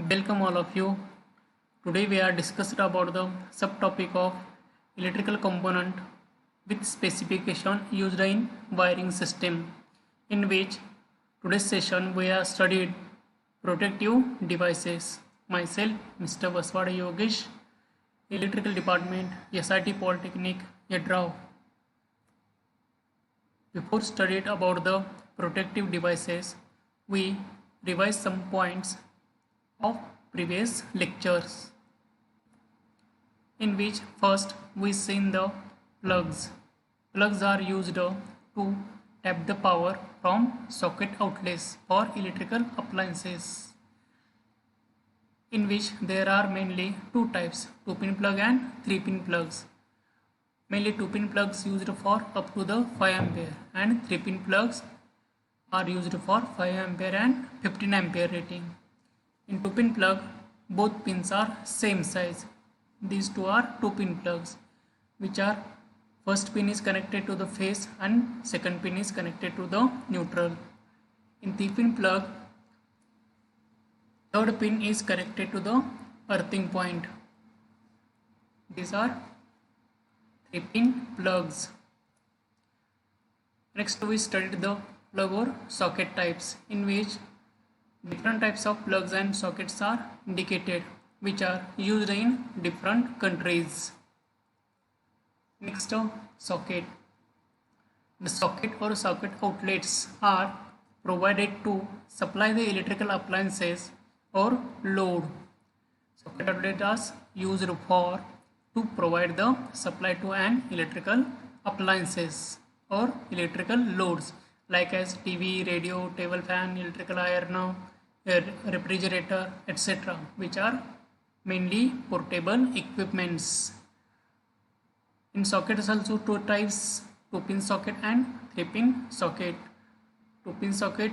Welcome all of you. Today we are discussing about the subtopic of electrical component with specification used in wiring system, in which today's session we have studied protective devices. Myself, Mr. Vaswada Yogesh, Electrical Department, SIT Polytechnic, Yadrao. Before studied about the protective devices, we revise some points of previous lectures, in which first we seen the plugs. Plugs are used to tap the power from socket outlets for electrical appliances, in which there are mainly two types, 2-pin plug and 3-pin plugs. Mainly 2-pin plugs used for up to the 5 ampere and 3-pin plugs are used for 5 ampere and 15 ampere rating. In 2-pin plug, both pins are same size. These two are 2-pin plugs, which are first pin is connected to the phase and second pin is connected to the neutral. In 3-pin plug, third pin is connected to the earthing point. These are 3-pin plugs. Next we studied the plug or socket types, in which different types of plugs and sockets are indicated, which are used in different countries. Next, socket. The socket or socket outlets are provided to supply the electrical appliances or load. Socket outlets are used for to provide the supply to an electrical appliances or electrical loads, like as TV, radio, table fan, electrical iron, refrigerator, etc., which are mainly portable equipments. In sockets also two types, 2-pin socket and 3-pin socket. 2-pin socket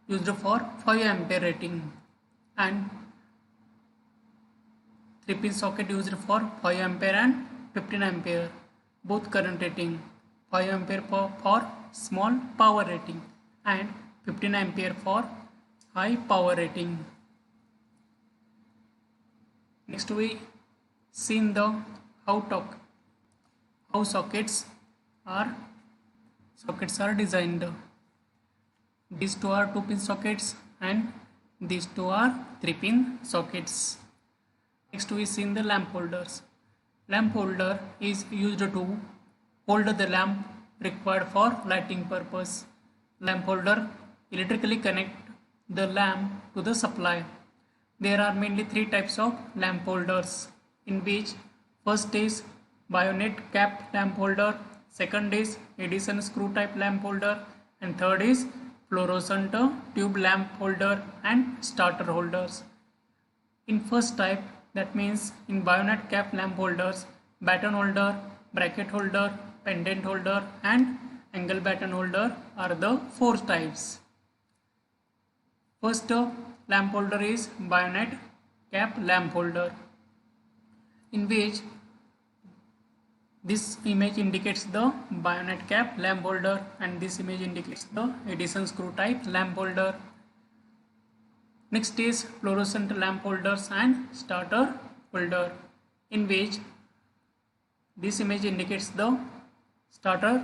used for 5 ampere rating and 3-pin socket used for 5 ampere and 15 ampere, both current rating. 5 ampere for small power rating and 15 ampere for high power rating. Next we seen the how sockets are designed. These two are 2-pin sockets and these two are 3-pin sockets. Next we seen the lamp holders. Lamp holder is used to hold the lamp required for lighting purpose. Lamp holder electrically connect the lamp to the supply. There are mainly 3 types of lamp holders, in which first is bayonet cap lamp holder, second is Edison screw type lamp holder, and third is fluorescent tube lamp holder and starter holders. In first type, that means in bayonet cap lamp holders, baton holder, bracket holder, pendant holder and angle baton holder are the 4 types. First lamp holder is bayonet cap lamp holder, in which this image indicates the bayonet cap lamp holder and this image indicates the Edison screw type lamp holder. Next is fluorescent lamp holders and starter holder, in which this image indicates the starter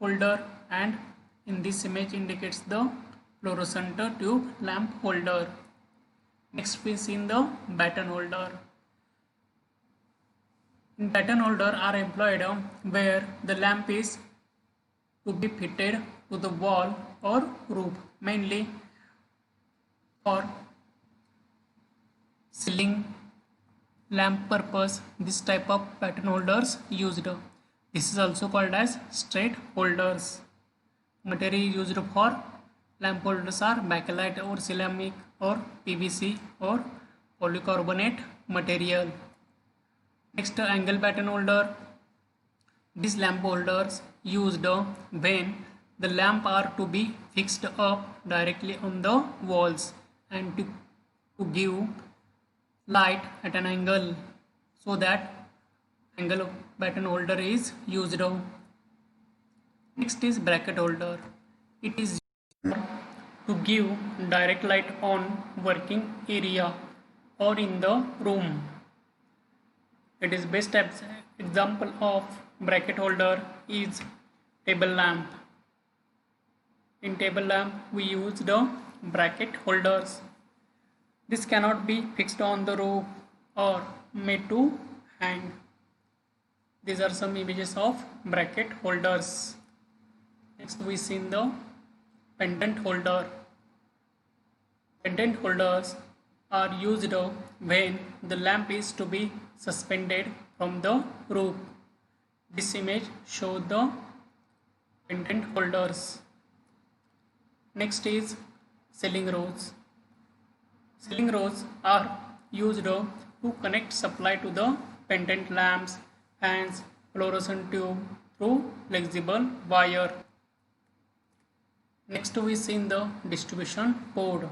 holder and in this image indicates the fluorescent tube lamp holder. Next we see the baton holder. In baton holder are employed where the lamp is to be fitted to the wall or roof, mainly for ceiling lamp purpose. This type of baton holders used. This is also called as straight holders. Material used for lamp holders are bakelite or ceramic or PVC or polycarbonate material. Next, angle baton holder. These lamp holders used when the lamp are to be fixed up directly on the walls and to give light at an angle, so that angle baton holder is used. Next is bracket holder. It is used to to give direct light on working area or in the room. It is best example of bracket holder is table lamp. In table lamp we use the bracket holders. This cannot be fixed on the roof or made to hang. These are some images of bracket holders. Next we see the pendant holder. Pendant holders are used when the lamp is to be suspended from the roof. This image shows the pendant holders. Next is ceiling rods. Ceiling rods are used to connect supply to the pendant lamps, fans, fluorescent tube through flexible wire. Next we see the distribution board.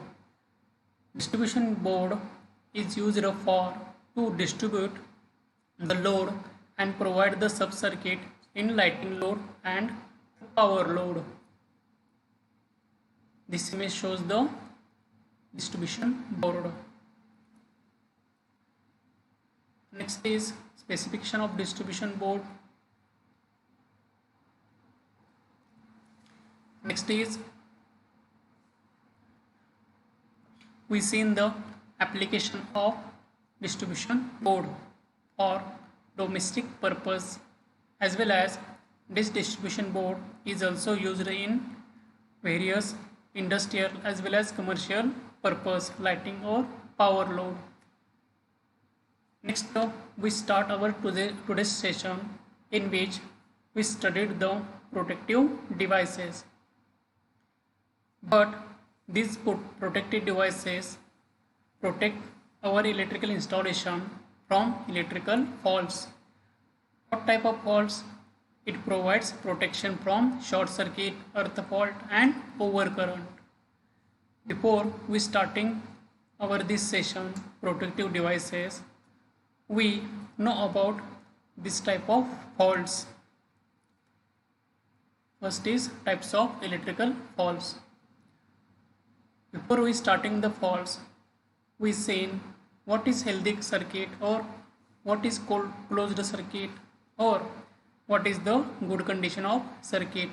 Distribution board is used for to distribute the load and provide the sub-circuit in lighting load and power load. This image shows the distribution board. Next is specification of distribution board. Next is we see the application of distribution board for domestic purpose, as well as this distribution board is also used in various industrial as well as commercial purpose lighting or power load. Next we start our today's session, in which we studied the protective devices. But these protective devices protect our electrical installation from electrical faults. What type of faults? It provides protection from short circuit, earth fault and overcurrent. Before we starting our this session protective devices, we know about this type of faults. First is types of electrical faults. Before we starting the faults, we seen what is healthy circuit or what is closed circuit or what is the good condition of circuit.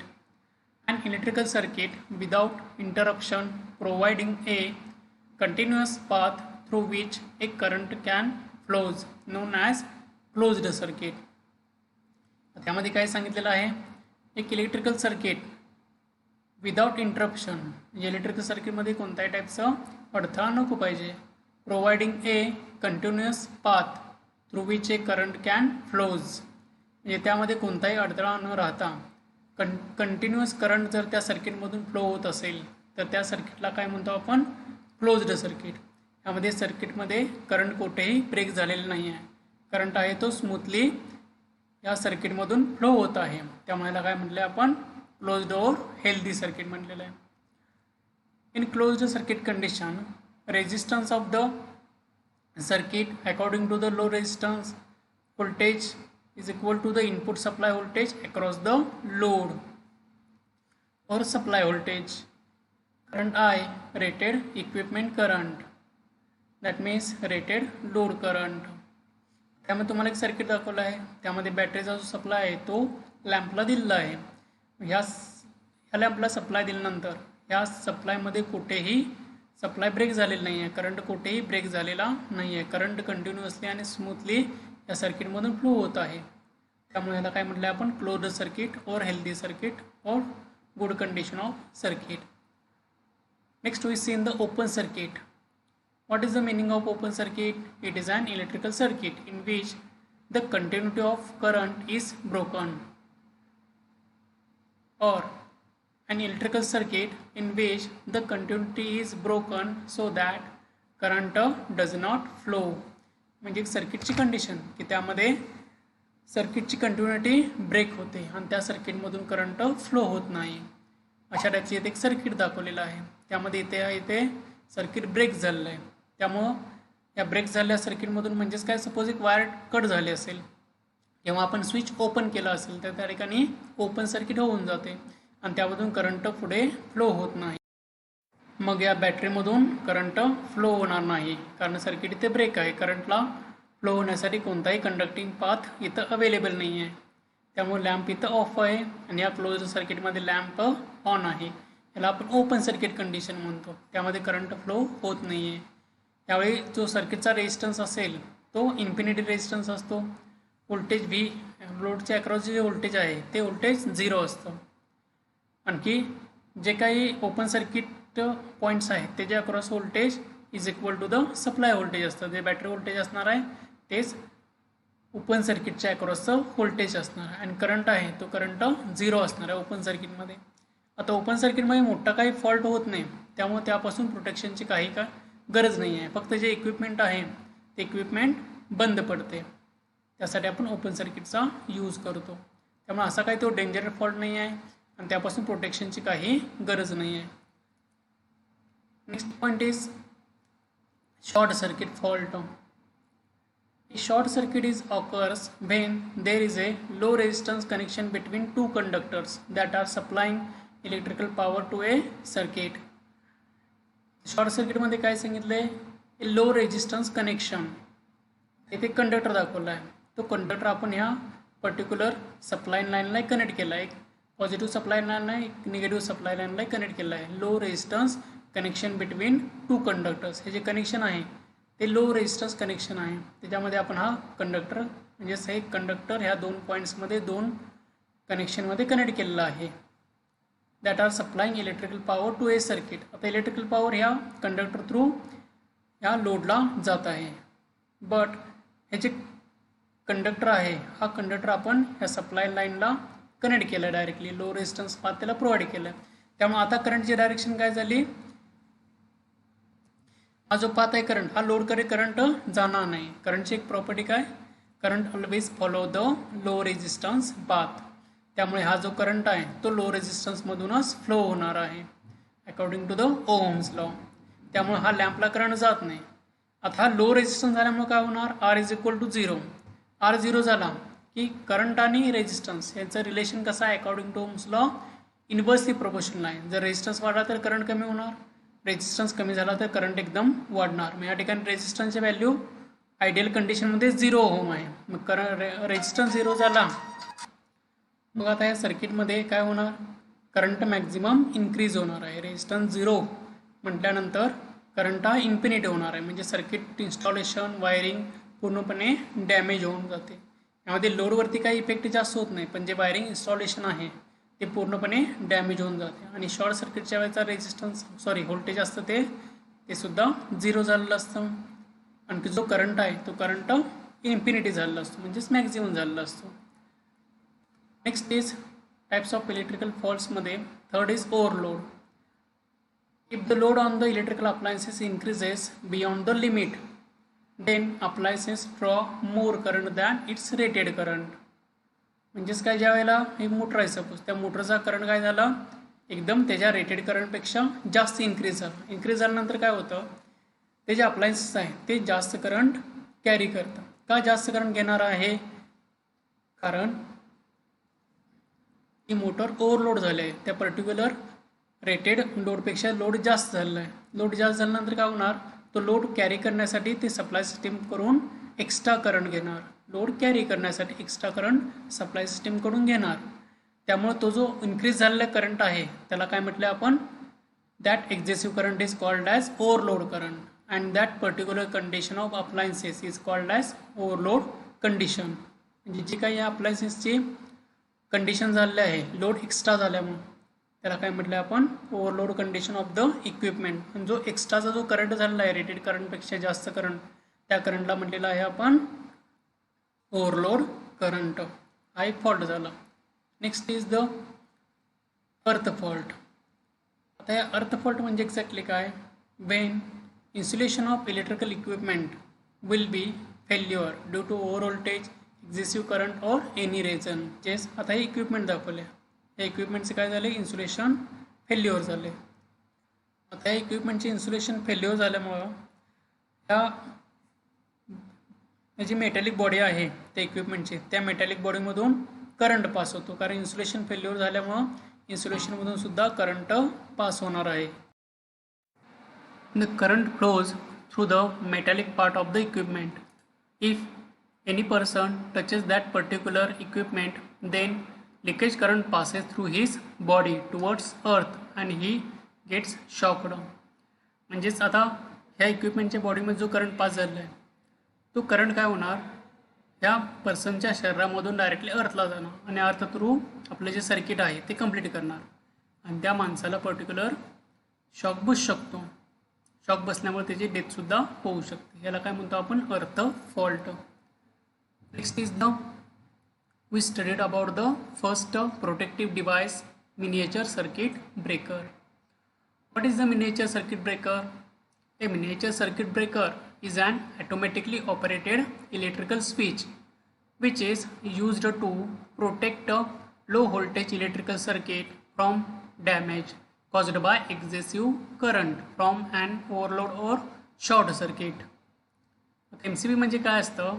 An electrical circuit without interruption providing a continuous path through which a current can flows known as closed circuit. त्यामध्ये काय सांगितलेलं आहे, एक electrical circuit without interruption म्हणजे electrical सर्किटमध्ये कोणत्याही टाईपचा अडथळा नको पाहिजे, providing A continuous path through which A current can flows, म्हणजे त्यामध्ये कोणताही अडथळा न राहता कंटिन्युअस करंट जर त्या सर्किटमधून फ्लो होत असेल तर त्या सर्किटला काय म्हणतो आपण, क्लोज्ड सर्किट. यामध्ये सर्किटमध्ये करंट कुठेही ब्रेक झालेला नाही आहे, करंट आहे तो स्मूथली या सर्किटमधून फ्लो होत आहे, त्यामुळे याला काय म्हटलं आपण, क्लोज्ड और हेल्दी सर्किट म्हटलेलं आहे. In closed circuit condition resistance of the circuit according to the law resistance voltage is equal to the input supply voltage across the load or supply voltage. Current I rated equipment current, that means rated load current. त्यामध्ये तुम्हाला एक circuit दाखवलं आहे, त्यामध्ये बॅटरीचा जो supply आहे तो लॅम्पला दिलेला आहे. ह्या लॅम्पला सप्लाय दिल्यानंतर ह्या सप्लायमध्ये कुठेही सप्लाय ब्रेक झालेला नाही आहे, करंट कुठेही ब्रेक झालेला नाही आहे, करंट कंटिन्युअसली आणि स्मूथली या सर्किटमधून फ्लो होत आहे. त्यामुळे याला काय म्हटलं आहे आपण, closed circuit or healthy circuit or good condition of circuit. Next we see in the open circuit. What is the meaning of open circuit? It is an electrical circuit in which the continuity of current is broken, or an electrical circuit in which the continuity is broken so that current does not flow. म्हणजे सर्किटची condition की त्यामध्ये सर्किटची continuity break होते आणि त्या सर्किटमधून current flow होत नाही, अशा टाईपचे इथे एक सर्किट दाखवलेलं आहे. त्यामध्ये इथे सर्किट ब्रेक झालेलं आहे. त्यामुळं या ब्रेक झालेल्या सर्किटमधून म्हणजेच काय, सपोज एक वायर कट झाली असेल किंवा आपण स्विच ओपन केला असेल तर त्या ठिकाणी ओपन सर्किट होऊन जाते आणि त्यामधून करंट पुढे फ्लो होत नाही. मग या बॅटरीमधून करंट फ्लो होणार नाही, कारण सर्किट इथे ब्रेक आहे. करंटला फ्लो होण्यासाठी कोणताही कंडक्टिंग पाथ इथं अवेलेबल नाही आहे. त्यामुळे लॅम्प इथं ऑफ आहे आणि या क्लोज सर्किटमध्ये लॅम्प ऑन आहे. याला आपण ओपन सर्किट कंडिशन म्हणतो. त्यामध्ये करंट फ्लो होत नाही आहे. त्यावेळी जो सर्किटचा रेजिस्टन्स असेल तो इन्फिनिटी रेजिस्टन्स असतो. व्होल्टेज व्ही लोडच्या अक्रॉसचे जे व्होल्टेज आहे ते व्होल्टेज 0 असतं. आणखी जे काही ओपन सर्किट पॉईंट्स आहेत त्याचे across voltage is equal to the supply voltage असतं. जे बॅटरी व्होल्टेज असणार आहे तेच ओपन सर्किटच्या अक्रॉसचं व्होल्टेज असणार आहे. आणि करंट आहे तो करंट 0 असणार आहे ओपन सर्किटमध्ये. आता ओपन सर्किटमध्ये मोठा काही फॉल्ट होत नाही, त्यामुळे त्यापासून प्रोटेक्शनची काही गरज नाही आहे. फक्त जे इक्विपमेंट आहे ते इक्विपमेंट बंद पडते, त्यासाठी आपण ओपन सर्किटचा यूज करतो. त्यामुळे असा काही तो डेंजर फॉल्ट नाही आहे आणि त्यापासून प्रोटेक्शनची काही गरज नाही आहे. Next point is short circuit fault. Short circuit is occurs when there is a low resistance connection between two conductors that are supplying electrical power to a circuit. Short सर्किटमध्ये काय सांगितलंय, लो रेजिस्टन्स कनेक्शन. इथे conductor दाखवला आहे. तो conductor आपण ह्या particular supply लाईनला कनेक्ट केला आहे. एक पॉझिटिव्ह सप्लाय लाईनला एक निगेटिव्ह सप्लाय लाईनला कनेक्ट केला आहे. Low resistance connection between two conductors. हे जे कनेक्शन आहे ते लो रेजिस्टन्स कनेक्शन आहे. त्याच्यामध्ये आपण हा कंडक्टर म्हणजेच एक कंडक्टर ह्या दोन पॉईंट्समध्ये दोन कनेक्शनमध्ये कनेक्ट केलेला आहे. That are supplying electrical power to a circuit. आता इलेक्ट्रिकल पॉवर ह्या कंडक्टर थ्रू ह्या लोडला जात आहे. बट हे जे कंडक्टर आहे हा कंडक्टर आपण ह्या सप्लाय लाईनला कनेक्ट केला डायरेक्टली. लो रेजिस्टन्स पाथ त्याला प्रोव्हाइड केला. त्यामुळे आता करंटची डायरेक्शन काय झाली, हा जो पाथ आहे करंट हा लोडकडे करंट जाणार नाही. करंटची एक प्रॉपर्टी काय, current always follow the law resistance path. त्यामुळे हा जो करंट आहे तो लो रेजिस्टन्समधूनच फ्लो होणार आहे according to the Ohm's law. त्यामुळे हा लॅम्पला करंट जात नाही. आता हा लो रेजिस्टन्स झाल्यामुळे काय होणार, R is equal to 0. R 0 झाला की करंट आणि रेजिस्टन्स यांचं रिलेशन कसं आहे according to Ohm's law, inversely proportional आहे. जर रेजिस्टन्स वाढला तर करंट कमी होणार, रेजिस्टन्स कमी झाला तर करंट एकदम वाढणार. मग या ठिकाणी रेजिस्टन्सची व्हॅल्यू आयडियल कंडिशनमध्ये 0 ओहम आहे. मग रेजिस्टन्स 0 झाला मग आता या सर्किटमध्ये काय होणार, करंट मॅक्झिमम इन्क्रीज होणार आहे. रेजिस्टन्स 0 म्हटल्यानंतर करंट हा इन्फिनिटी होणार आहे. म्हणजे सर्किट इन्स्टॉलेशन वायरिंग पूर्णपणे डॅमेज होऊन जाते. यामध्ये लोडवरती काही इफेक्ट जास्त होत नाही, पण जे वायरिंग इन्स्टॉलेशन आहे ते पूर्णपणे डॅमेज होऊन जाते. आणि शॉर्ट सर्किटच्या वेळेचा रेजिस्टन्स व्होल्टेज असतं ते सुद्धा 0 झालेलं असतं. आणखी जो करंट आहे तो करंट इन्फिनिटी झालेला असतो, म्हणजेच मॅक्झिमम झालेला असतो. Next is types of electrical फॉल्ट्समध्ये third is overload. If the load on the electrical appliances increases beyond the limit, then appliances draw more current than its rated current. म्हणजेच काय, ज्या वेळेला हे मोटर आहे सपोज, त्या मोटरचा करंट काय झाला एकदम त्याच्या रेटेड करंटपेक्षा जास्त इन्क्रीज झाला. इन्क्रीज झाल्यानंतर काय होतं, ते जे अप्लायन्सेस आहे ते जास्त करंट कॅरी करतात. का जास्त करंट घेणार आहे, कारण ही मोटर ओव्हरलोड झाली आहे. त्या पर्टिक्युलर रेटेड लोडपेक्षा लोड जास्त झालेला आहे. लोड जास्त झाल्यानंतर काय होणार, तो लोड कॅरी करण्यासाठी ते सप्लाय सिस्टीमकडून एक्स्ट्रा करंट घेणार. लोड कॅरी करण्यासाठी एक्स्ट्रा करंट सप्लाय सिस्टीमकडून घेणार. त्यामुळे तो जो इन्क्रीज झालेला करंट आहे त्याला काय म्हटलं आपण, that excessive current is called as overload current and that particular condition of appliances is called as overload condition. म्हणजे जी काही या अप्लायन्सेसची कंडिशन झालेली आहे लोड एक्स्ट्रा झाल्यामुळे त्याला काय म्हटलं आपण, overload condition of the equipment. आणि जो एक्स्ट्राचा जो करंट झालेला आहे रेटेड करंटपेक्षा जास्त करंट, त्या करंटला म्हटलेला आहे आपण ओव्हरलोड करंट. हा एक फॉल्ट झाला. Next is the earth fault. आता या अर्थ फॉल्ट म्हणजे एक्झॅक्टली काय, when insulation of electrical equipment will be failure due to over voltage, excessive current or any reason. जेस आता हे इक्विपमेंट दाखवले, या इक्विपमेंटचे काय झाले, इन्सुलेशन फेल्युअर झाले. आता या इक्विपमेंटचे इन्सुलेशन फेल्युअर झाल्यामुळं जी मेटॅलिक बॉडी आहे त्या इक्विपमेंटची, त्या मेटॅलिक बॉडीमधून करंट पास होतो. कारण इन्सुलेशन फेल्युअर झाल्यामुळं इन्सुलेशनमधून सुद्धा करंट पास होणार आहे. The current flows through the metallic part of the equipment. If any person touches that particular equipment, then leakage current passes through his body towards earth and he gets shocked. म्हणजेच आता ह्या इक्विपमेंटच्या बॉडीमध्ये जो current pass झालेला आहे तो current काय होणार, ह्या पर्सनच्या शरीरामधून डायरेक्टली अर्थला जाणार आणि अर्थ थ्रू आपलं जे सर्किट आहे ते कंप्लीट करणार आणि त्या माणसाला पर्टिक्युलर शॉक बसू शकतो. शॉक बसल्यामुळे त्याची डेथसुद्धा होऊ शकते. याला काय म्हणतो आपण, अर्थ fault. Next is the we studied about the first protective device, miniature circuit breaker. What is the miniature circuit breaker? A miniature circuit breaker is an automatically operated electrical switch which is used to protect a low voltage electrical circuit from damage caused by excessive current from an overload or short circuit. MCB म्हणजे काय असतं,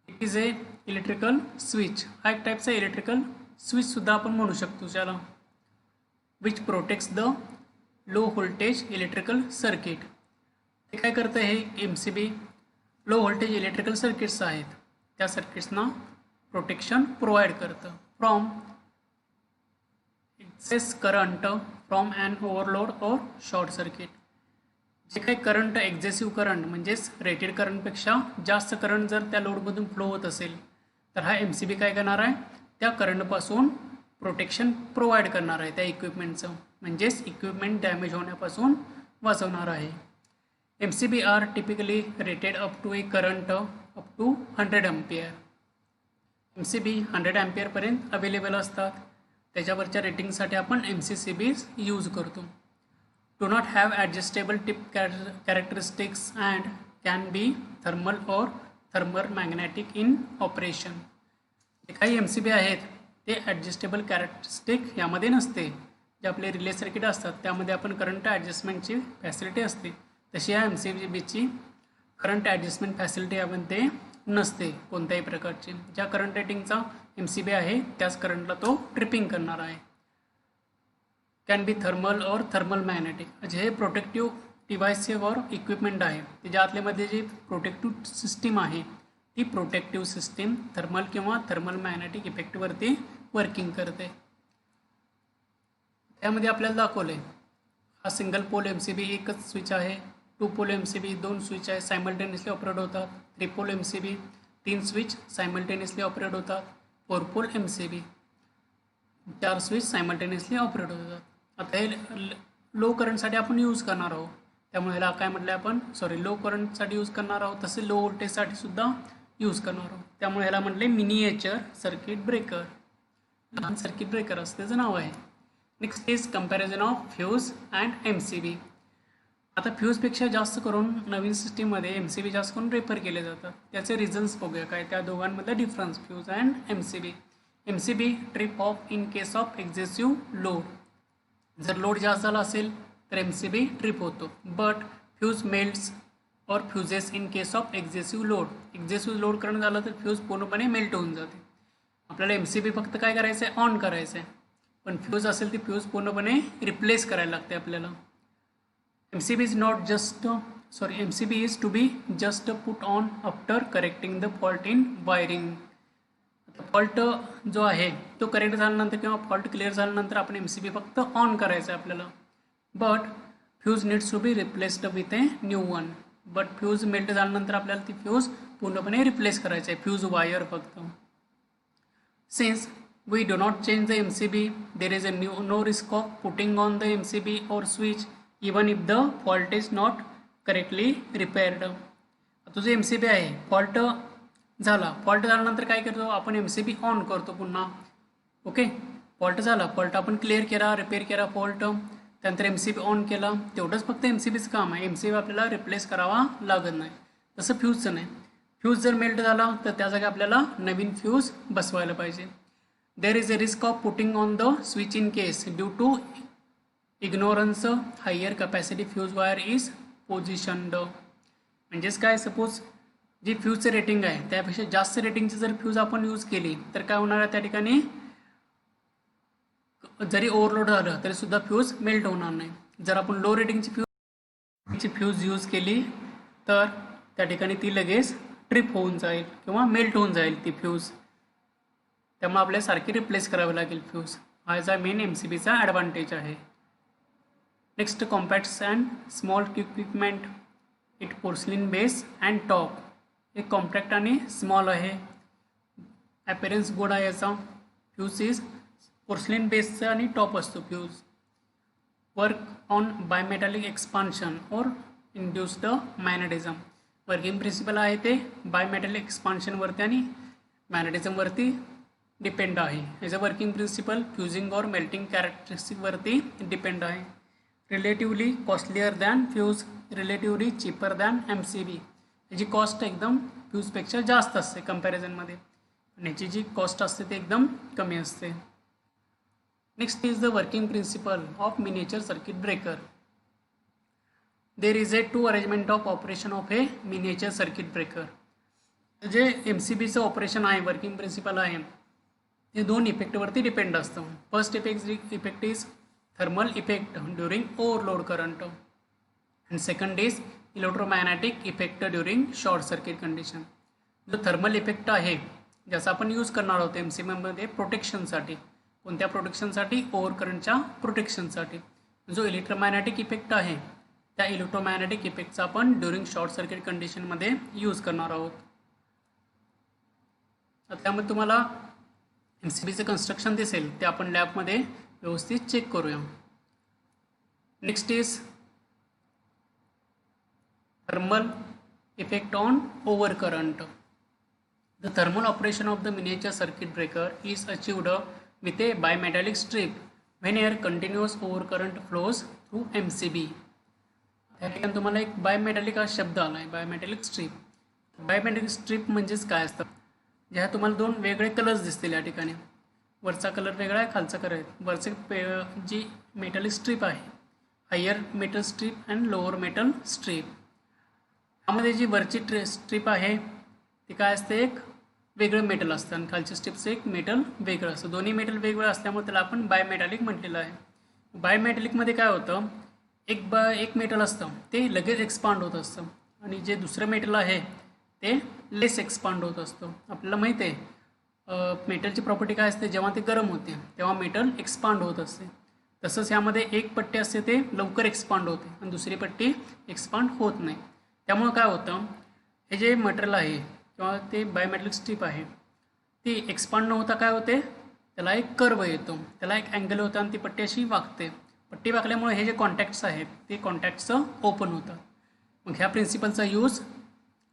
it is a electrical switch. हा एक टाईपचा electrical स्विचसुद्धा आपण म्हणू शकतो ज्याला, which protects the low voltage electrical circuit. ते काय करतं, हे MCB low voltage electrical circuits आहेत त्या सर्किट्सना प्रोटेक्शन प्रोव्हाइड करतं from excess current from an overload or short circuit. जे काही करंट एक्झेसिव्ह करंट म्हणजेच रेटेड करंटपेक्षा जास्त करंट जर त्या लोडमधून फ्लो होत असेल तर हा MCB काय करणार आहे, त्या करंटपासून प्रोटेक्शन प्रोव्हाइड करणार आहे त्या इक्विपमेंटचं, म्हणजेच इक्विपमेंट डॅमेज होण्यापासून वाचवणार आहे. MCB are typically rated up to a current up to 100 ampere. MCB 100 अँपियरपर्यंत अवेलेबल असतात. त्याच्यावरच्या रेटिंगसाठी आपण MCCBs यूज करतो. Do not have adjustable tip characteristics and can be thermal or thermomagnetic in operation. जे काही MCB आहेत ते ॲडजस्टेबल कॅरेक्टरिस्टिक यामध्ये नसते. जे आपले रिले सर्किट असतात त्यामध्ये आपण करंट ॲडजस्टमेंटची फॅसिलिटी असते, तशी या MCBची करंट ॲडजस्टमेंट फॅसिलिटी यामध्ये नसते कोणत्याही प्रकारची. ज्या करंट रेटिंगचा MCB आहे त्याच करंटला तो ट्रिपिंग करणार आहे. कॅन बी थर्मल और थर्मल मॅग्नेटिक. म्हणजे हे प्रोटेक्टिव्ह डिव्हाइसवर इक्विपमेंट आहे त्याच्या आतल्यामध्ये जी प्रोटेक्टिव्ह सिस्टीम आहे ती प्रोटेक्टिव्ह सिस्टीम थर्मल किंवा थर्मल मॅग्नेटिक इफेक्टवरती वर्किंग करते. त्यामध्ये आपल्याला दाखवलं आहे हा सिंगल पोल MCB एकच स्विच आहे. 2 पोल MCB 2 स्विच आहे सायमल्टेनियसली ऑपरेट होतात. 3 pole MCB 3 switch simultaneously operate होतात. 4 pole MCB 4 switch simultaneously operate होतात. आता हे लो करंटसाठी आपण यूज करणार आहोत त्यामुळे ह्याला काय म्हटलं आपण, लो करंटसाठी यूज करणार आहोत, तसे लो व्होल्टेजसाठी सुद्धा यूज करणार आहोत. त्यामुळे ह्याला म्हटले मिनिएचर सर्किट ब्रेकर. लहान सर्किट ब्रेकर असं त्याचं नाव आहे. Next is comparison of fuse and MCB. आता फ्यूजपेक्षा जास्त करून नवीन सिस्टीममध्ये MCB जास्त करून रेफर केले जातात. त्याचे रिझन्स बघूया काय त्या दोघांमधला difference fuse and MCB. MCB trip off in case of excessive load. जर लोड जास्त झाला असेल तर MCB ट्रिप होतो. बट फ्यूज मेल्ट्स और fuses in case of excessive load. Excessive load करणं झालं तर फ्यूज पूर्णपणे मेल्ट होऊन जाते. आपल्याला MCB फक्त काय करायचं आहे, ऑन करायचं आहे. पण फ्यूज असेल ती फ्यूज पूर्णपणे रिप्लेस करायला लागते आपल्याला. MCB is to be just put on after correcting the fault in wiring. Fault जो आहे तो करेक्ट झाल्यानंतर किंवा फॉल्ट क्लिअर झाल्यानंतर आपण MCB फक्त ऑन करायचं आहे आपल्याला. But fuse needs to be replaced with a new one. But fuse melt झाल्यानंतर आपल्याला ती फ्यूज पूर्णपणे रिप्लेस करायचं आहे, फ्यूज वायर फक्त. Since we do not change the MCB there is no risk of putting on the MCB or switch even if the fault is not correctly repaired. तुझं MCB आहे, fault झाल्यानंतर काय करतो आपण, MCB on करतो पुन्हा. Okay, fault झाला, fault आपण क्लिअर केला, रिपेअर केला फॉल्ट, त्यानंतर MCB ऑन केला, तेवढंच फक्त MCBचं काम आहे. MCB आपल्याला रिप्लेस करावा लागत नाही. तसं फ्यूजचं नाही. फ्यूज जर मेल्ट झाला तर त्या जागी आपल्याला नवीन फ्यूज बसवायला पाहिजे. There is a risk of putting on the switch in case due to ignorance higher capacity fuse wire is positioned. म्हणजेच काय, सपोज जी फ्यूजचं रेटिंग आहे त्यापेक्षा जास्त रेटिंगची जर फ्यूज आपण यूज केली तर काय होणार आहे, त्या ठिकाणी जरी ओव्हरलोड झालं तरी सुद्धा फ्यूज मेल्ट होणार नाही. जर आपण लो रेटिंगची फ्यूज स्टीलची फ्यूज यूज केली तर त्या ठिकाणी ती लगेच ट्रिप होऊन जाईल किंवा मेल्ट होऊन जाईल ती फ्यूज. त्यामुळे आपल्याला सारखी रिप्लेस करावी लागेल फ्यूज. हा याचा मेन MCBचा ॲडव्हान्टेज आहे. Next compacts and small equipment. It porcelain base and top. एक कॉम्पॅक्ट आणि स्मॉल आहे. ॲपेरन्स गुड आहे याचा. फ्यूज इज पोर्सलिन बेसचा आणि टॉप असतो फ्यूज. वर्क ऑन बायमेटॅलिक एक्सपान्शन और induce the magnetism. Working principle आहे ते बायमेटॅलिक एक्सपान्शनवरती आणि मॅग्नेटिझमवरती डिपेंड आहे. याचं वर्किंग प्रिन्सिपल फ्युजिंग और मेल्टिंग कॅरेक्टरिस्टिकवरती डिपेंड आहे. Relatively costlier than fuse, relatively cheaper than MCB. याची कॉस्ट एकदम फ्यूजपेक्षा जास्त असते कम्पॅरिझनमध्ये आणि याची जी कॉस्ट असते ती एकदम कमी असते. Next is the working principle of miniature circuit breaker. There is a two arrangement of operation of a miniature circuit breaker. जे MCBचं ऑपरेशन आहे, वर्किंग प्रिन्सिपल आहे, ते दोन इफेक्टवरती डिपेंड असतं. First effect is thermal effect during overload current and second is electromagnetic effect during short circuit condition. जो thermal effect आहे ज्याचा आपण यूज करणार आहोत MCBमध्ये प्रोटेक्शनसाठी. कोणत्या प्रोटेक्शनसाठी? ओव्हर करंटच्या प्रोटेक्शनसाठी. जो इलेक्ट्रोमॅग्नेटिक इफेक्ट आहे त्या इलेक्ट्रोमॅग्नेटिक इफेक्टचा आपण ड्युरिंग शॉर्ट सर्किट कंडिशनमध्ये यूज करणार आहोत. त्यामुळे तुम्हाला MCBचं कन्स्ट्रक्शन दिसेल ते आपण लॅबमध्ये व्यवस्थित चेक करूया. Next is thermal effect on overcurrent. The thermal operation of the miniature circuit breaker is achieved with a bimetallic strip when air continuous overcurrent flows through MCB. त्या ठिकाणी तुम्हाला एक बायमेटॅलिक हा शब्द आला आहे, बायमेटॅलिक स्ट्रीप. बायमेटॅलिक स्ट्रीप म्हणजेच काय असतं? ज्या तुम्हाला दोन वेगळे कलर्स दिसतील या ठिकाणी. वरचा कलर वेगळा आहे, खालचा कलर आहे. वरचे जी मेटॅलिक स्ट्रीप आहे, higher metal strip and lower metal strip. त्यामध्ये जी वरची स्ट्रीप आहे ती काय असते? एक वेगळं मेटल असतं आणि खालच्या स्ट्रीपचं एक मेटल वेगळं असतं. दोन्ही मेटल वेगवेगळं असल्यामुळे त्याला आपण बायमेटॅलिक म्हटलेलं आहे. बायमेटॅलिकमध्ये काय होतं? एक मेटल असतं ते लगेच एक्सपांड होत असतं आणि जे दुसरं मेटल आहे ते लेस एक्सपांड होत असतं. आपल्याला माहिती आहे मेटलची प्रॉपर्टी काय असते? जेव्हा ते गरम होते तेव्हा मेटल एक्सपांड होत असते. तसंच ह्यामध्ये एक पट्टी असते ते लवकर एक्सपांड होते आणि दुसरी पट्टी एक्सपांड होत नाही. त्यामुळं काय होतं? हे जे मटेरियल आहे किंवा ते बायोमेट्रिक स्ट्रीप आहे ती एक्सपांड न होता काय होते? त्याला एक कर्व येतो, त्याला एक अँगल होतं आणि ती पट्टी अशी वाकते. पट्टी वाकल्यामुळे हे जे कॉन्टॅक्ट्स आहेत ते कॉन्टॅक्ट्सचं ओपन होतं. मग ह्या प्रिन्सिपलचा यूज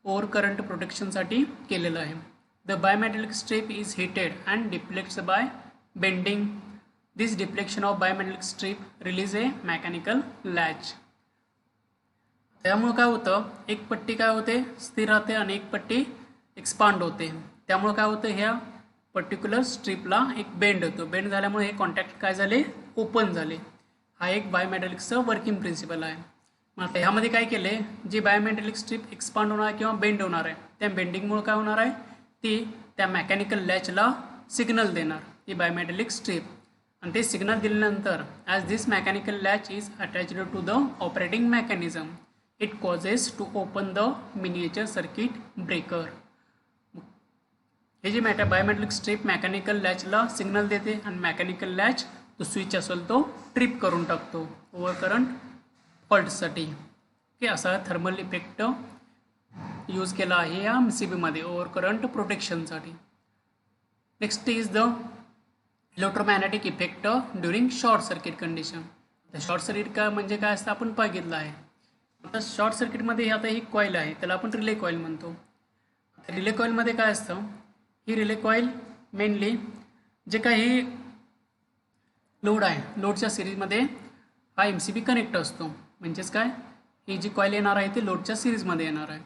ओव्हर करंट प्रोटेक्शनसाठी केलेला आहे. The bimetallic strip is heated and deflects by bending. This deflection of bimetallic strip release a mechanical latch. त्यामुळं काय होतं? एक पट्टी काय होते? स्थिर राहते आणि एक पट्टी एक्सपांड होते. त्यामुळं काय होतं? ह्या पर्टिक्युलर स्ट्रीपला एक बेंड होतो. बेंड झाल्यामुळे हे कॉन्टॅक्ट काय झाले? ओपन झाले. हा एक बायोमेटॅलिकचं वर्किंग प्रिन्सिपल आहे. मग आता ह्यामध्ये काय केले? जी बायोमेटॅलिक स्ट्रीप एक्सपांड होणार किंवा बेंड होणार आहे त्या बेंडिंगमुळे काय होणार आहे? ती त्या मेकॅनिकल लॅचला सिग्नल देणार ही बायोमेटॅलिक स्ट्रीप. आणि ते सिग्नल दिल्यानंतर as this mechanical latch is attached to the operating mechanism it causes to open the miniature circuit breaker. हे जे बायोमेटॅलिक स्ट्रीप मेकॅनिकल लॅचला सिग्नल देते आणि मेकॅनिकल लॅच तो स्विच असेल तो ट्रिप करून टाकतो ओव्हर करंट फॉल्टसाठी. की असा थर्मल इफेक्ट यूज केला आहे या MCBमध्ये ओव्हर करंट प्रोटेक्शनसाठी. Next is the electromagnetic effect during short circuit condition. आता शॉर्ट सर्किट काय म्हणजे काय असतं आपण बघितलं आहे. आता शॉर्ट सर्किटमध्ये आता ही कॉईल आहे त्याला आपण रिले कॉईल म्हणतो. रिले कॉईलमध्ये काय असतं? ही रिले कॉईल मेनली जे काही लोड आहे लोडच्या सिरीजमध्ये हा MCB कनेक्ट असतो. म्हणजेच काय? ही जी कॉईल येणार आहे ती लोडच्या सिरीजमध्ये येणार आहे.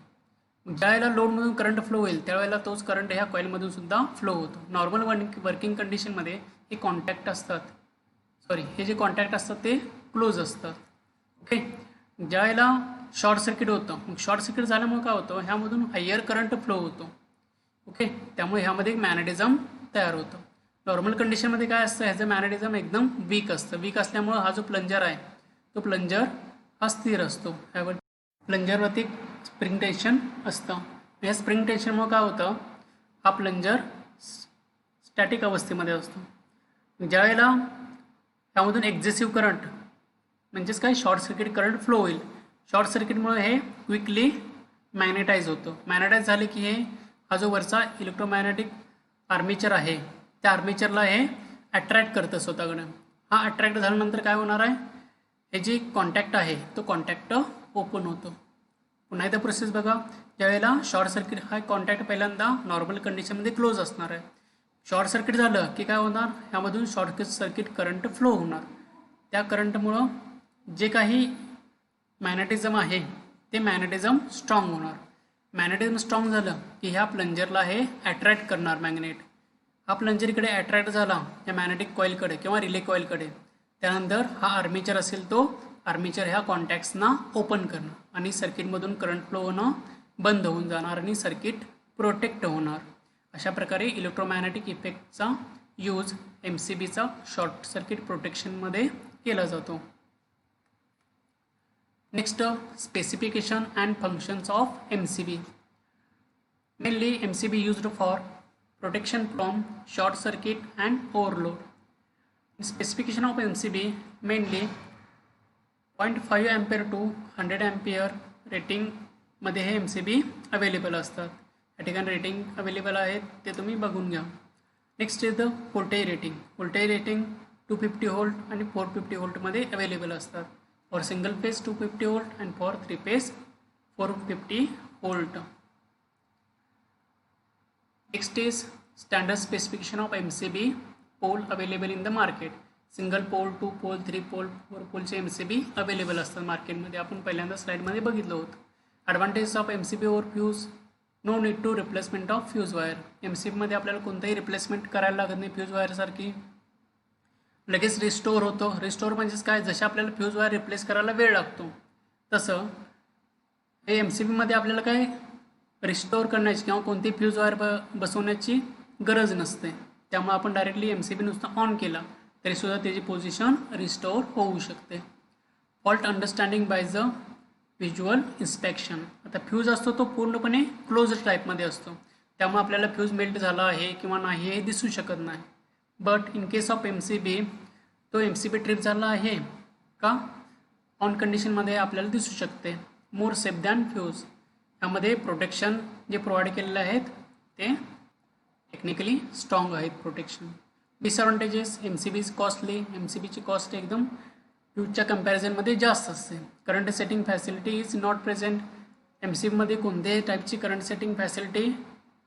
ज्यावेळेला लोडमधून करंट फ्लो होईल त्यावेळेला तोच करंट ह्या कॉईलमधून सुद्धा फ्लो होतो. नॉर्मल वर्किंग कंडिशनमध्ये हे कॉन्टॅक्ट असतात, हे जे कॉन्टॅक्ट असतात ते क्लोज असतात. ओके. ज्यावेळेला शॉर्ट सर्किट होतं मग शॉर्ट सर्किट झाल्यामुळे काय होतं? ह्यामधून हायर करंट फ्लो होतो. ओके. त्यामुळे ह्यामध्ये एक मॅग्नेटिझम तयार होतं. नॉर्मल कंडिशनमध्ये काय असतं? ह्याचं मॅग्नेटिझम एकदम वीक असतं. वीक असल्यामुळं हा जो प्लंजर आहे तो प्लंजर हा स्थिर असतो. ह्यावर प्लंजरवरती स्प्रिंग टेन्शन असतं. या स्प्रिंग टेन्शनमुळे काय होतं, हा प्लंजर स्टॅटिक अवस्थेमध्ये असतो. ज्यावेळेला त्यामधून एक्झेसिव्ह करंट म्हणजेच काय शॉर्ट सर्किट करंट फ्लो होईल. शॉर्ट सर्किटमुळे हे क्विकली मॅग्नेटाईज होतं. मॅग्नेटाईज झाले की हे हा जो वरचा इलेक्ट्रोमॅग्नेटिक आर्मेचर आहे त्या आर्मेचरला हे अट्रॅक्ट करतं स्वतःकडे. हा अट्रॅक्ट झाल्यानंतर काय होणार आहे, हे जे कॉन्टॅक्ट आहे तो कॉन्टॅक्ट ओपन होतो. पुन्हा एकदा प्रोसेस बघा. ज्यावेळेला शॉर्ट सर्किट हा कॉन्टॅक्ट पहिल्यांदा नॉर्मल कंडिशनमध्ये क्लोज असणार आहे. शॉर्ट सर्किट झालं की काय होणार, ह्यामधून शॉर्ट सर्किट करंट फ्लो होणार. त्या करंटमुळं जे काही मॅग्नेटिझम आहे ते मॅग्नेटिझम स्ट्रॉंग होणार. मॅग्नेटिझम स्ट्रॉंग झालं की ह्या प्लंजरला हे अट्रॅक्ट करणार मॅग्नेट. हा प्लंजर इकडे अट्रॅक्ट झाला या मॅग्नेटिक कॉईलकडे किंवा रिले कॉईलकडे. त्यानंतर हा आर्मेचर असेल तो आर्मेचर ह्या कॉन्टॅक्ट्सना ओपन करणार आणि सर्किटमधून करंट फ्लो होणं बंद होऊन जाणार आणि सर्किट प्रोटेक्ट होणार. अशा प्रकारे इलेक्ट्रोमॅग्नेटिक इफेक्टचा यूज MCBचा शॉर्ट सर्किट प्रोटेक्शनमध्ये केला जातो. Next, specification and functions of MCB. Mainly MCB used for protection from short circuit and overload. Specification of MCB mainly 0.5 ampere to 100 ampere rating मध्ये हे MCB अवेलेबल असतात. या ठिकाणी रेटिंग अवेलेबल आहेत ते तुम्ही बघून घ्या. Next is the voltage rating. Voltage rating 250 volt आणि 450 व्होल्टमध्ये अवेलेबल असतात. For single phase 250 volt and for 3 phase 450 volt. Next is standard specification of MCB pole available in the market. Single pole, 2 pole, 3 pole, 4 पोलचे MCB available असतात मार्केटमध्ये. आपण पहिल्यांदा स्लाईडमध्ये बघितलं होतं. Advantage of MCB over fuse, no need to replacement of fuse wire. MCBमध्ये आपल्याला कोणताही रिप्लेसमेंट करायला लागत नाही. फ्यूज वायरसारखी लगेच रिस्टोअर होतो. रिस्टोअर म्हणजेच काय, जसे आपल्याला फ्यूज वायर रिप्लेस करायला वेळ लागतो तसं हे MCBमध्ये आपल्याला काय रिस्टोअर करण्याची किंवा कोणती फ्यूज वायर बसवण्याची गरज नसते. त्यामुळे आपण डायरेक्टली MCB नुसतं ऑन केला तरीसुद्धा त्याची पोझिशन रिस्टोअर होऊ शकते. Fault understanding by the visual inspection. आता फ्यूज असतो तो पूर्णपणे क्लोज टाईपमध्ये असतो, त्यामुळे आपल्याला फ्यूज मेल्ट झाला आहे किंवा नाही हे दिसू शकत नाही. But in case of MCB तो MCB ट्रिप झाला आहे का ऑन कंडिशनमध्ये आपल्याला दिसू शकते. More safe than fuse. यामध्ये प्रोटेक्शन जे प्रोव्हाइड केलेले आहेत ते टेक्निकली स्ट्रॉंग आहेत protection. Disadvantages, MCB is costly. MCBची कॉस्ट एकदम फ्यूजच्या कम्पॅरिझनमध्ये जास्त असते. Current setting facility is not present. MCBमध्ये कोणत्याही टाईपची करंट सेटिंग फॅसिलिटी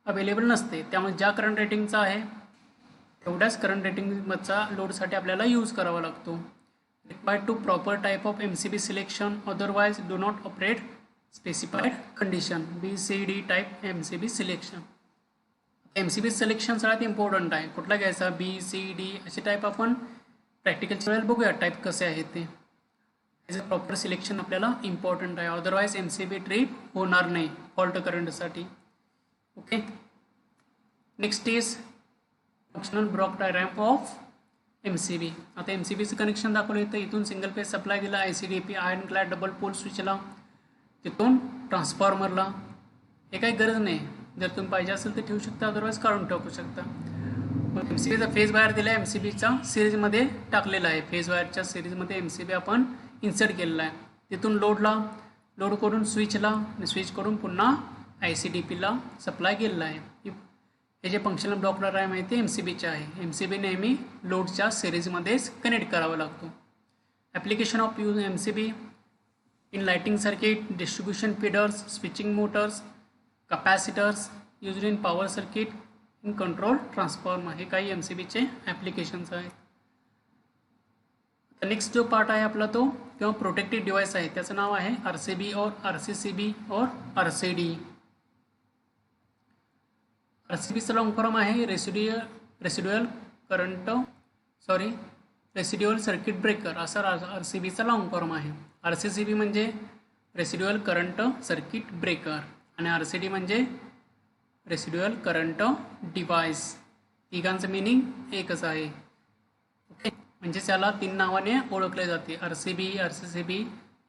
अवेलेबल नसते. त्यामुळे ज्या करंट रेटिंगचा आहे तेवढ्याच करंट रेटिंगचा लोडसाठी आपल्याला यूज करावा लागतो. Required to proper type of MCB selection, otherwise do not operate specified condition. BCD type MCB selection. MCB selection सगळ्यात इम्पॉर्टंट आहे. कुठला घ्यायचा, BCD असे टाईप आपण प्रॅक्टिकलच्या वेळेला बघूया टाईप कसे आहेत ते. त्याचं प्रॉपर सिलेक्शन आपल्याला इम्पॉर्टंट आहे. अदरवाईज MCB ट्रिप होणार नाही फॉल्ट करंटसाठी. Okay. Next is functional block diagram of MCB. आता MCBचं कनेक्शन दाखवलं येतं. इथून सिंगल फेज सप्लाय दिला ICDP आयर्न क्लॅड डबल पोल स्विचला, तिथून ट्रान्सफॉर्मरला. हे काही गरज नाही, जर तुम्ही पाहिजे असेल तर ठेवू शकता, अदरवाईज काढून टाकू शकता. मग MCBचा फेज वायर दिला आहे, MCBचा सिरीजमध्ये टाकलेला आहे. फेज वायरच्या सिरीजमध्ये MCB आपण इन्सर्ट केलेला आहे. तिथून लोड करून स्विचला आणि स्विच करून पुन्हा ICDPला सप्लाय केलेला आहे. हे जे फंक्शनल ब्लॉक डायग्राम आहे ते MCBचे आहे. MCB नेहमी लोडच्या सिरीजमध्येच कनेक्ट करावा लागतो. Application of use MCB in lighting circuit, distribution feeders, switching motors, capacitors used in power circuit, in control transformer. हे काही MCBचे ॲप्लिकेशन्स आहेत. आता नेक्स्ट जो पार्ट आहे आपला तो किंवा प्रोटेक्टिव्ह डिव्हाइस आहे त्याचं नाव आहे RCB और RCCB और RCD. RCBचा लॉंग फॉर्म आहे रेसिड्युअल सर्किट ब्रेकर. असा RCBचा लॉंग फॉर्म आहे. RCCB म्हणजे रेसिड्युअल करंट सर्किट ब्रेकर आणि RCD म्हणजे रेसिड्युअल करंट डिव्हाइस. तिघांचं मिनिंग एकच आहे. ओके. म्हणजे त्याला 3 नावाने ओळखले जाते, RCB, RCCB